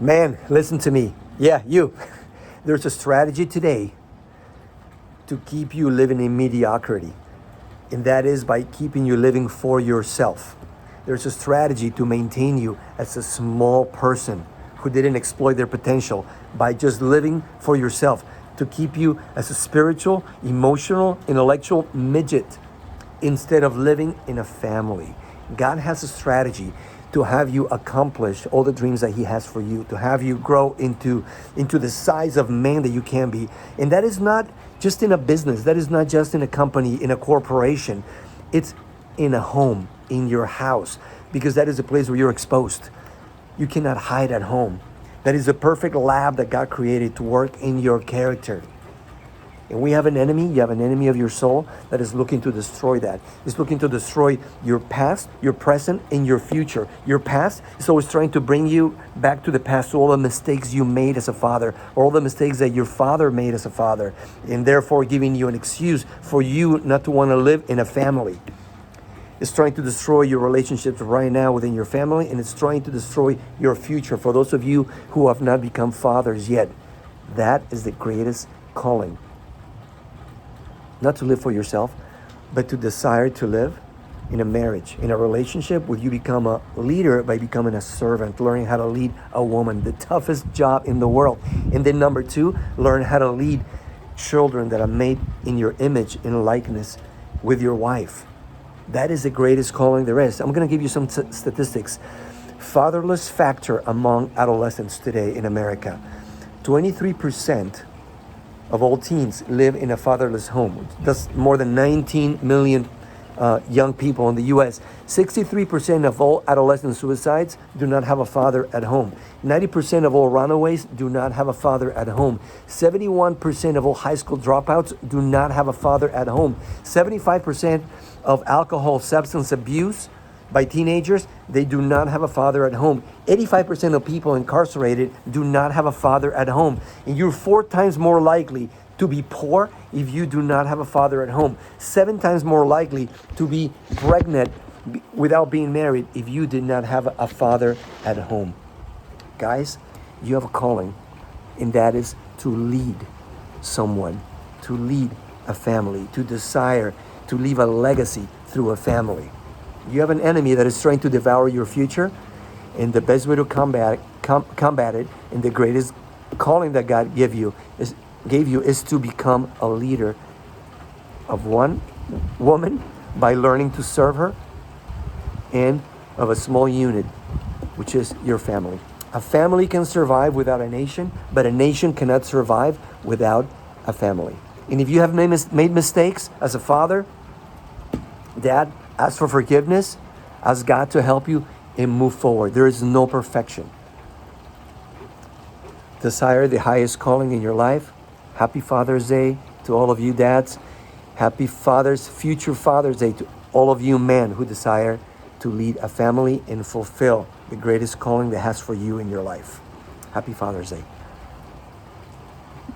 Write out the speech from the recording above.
Man, listen to me. Yeah, you. There's a strategy today to keep you living in mediocrity, and that is by keeping you living for yourself. There's a strategy to maintain you as a small person who didn't exploit their potential by just living for yourself, to keep you as a spiritual, emotional, intellectual midget instead of living in a family. God has a strategy to have you accomplish all the dreams that He has for you, to have you grow into the size of man that you can be. And that is not just in a business, that is not just in a company, in a corporation. It's in a home, in your house, because that is a place where you're exposed. You cannot hide at home. That is the perfect lab that God created to work in your character. And we have an enemy, you have an enemy of your soul that is looking to destroy that. It's looking to destroy your past, your present, and your future. Your past is always trying to bring you back to the past, to all the mistakes you made as a father, or all the mistakes that your father made as a father, and therefore giving you an excuse for you not to want to live in a family. It's trying to destroy your relationships right now within your family, and it's trying to destroy your future. For those of you who have not become fathers yet, that is the greatest calling. Not to live for yourself, but to desire to live in a marriage, in a relationship where you become a leader by becoming a servant, learning how to lead a woman, the toughest job in the world. And then number 2, learn how to lead children that are made in your image and likeness with your wife. That is the greatest calling there is. I'm going to give you some statistics. Fatherless factor among adolescents today in America. 23% of all teens live in a fatherless home. That's more than 19 million young people in the U.S. 63% of all adolescent suicides do not have a father at home. 90% of all runaways do not have a father at home. 71% of all high school dropouts do not have a father at home. 75% of alcohol substance abuse by teenagers, they do not have a father at home. 85% of people incarcerated do not have a father at home. And you're 4 times more likely to be poor if you do not have a father at home. 7 times more likely to be pregnant without being married if you did not have a father at home. Guys, you have a calling, and that is to lead someone, to lead a family, to desire to leave a legacy through a family. You have an enemy that is trying to devour your future, and the best way to combat it, and the greatest calling that God gave you is to become a leader of one woman by learning to serve her, and of a small unit, which is your family. A family can survive without a nation, but a nation cannot survive without a family. And if you have made mistakes as a father, dad, ask for forgiveness, ask God to help you, and move forward. There is no perfection. Desire the highest calling in your life. Happy Father's Day to all of you dads. Happy future Father's Day to all of you men who desire to lead a family and fulfill the greatest calling that has for you in your life. Happy Father's Day.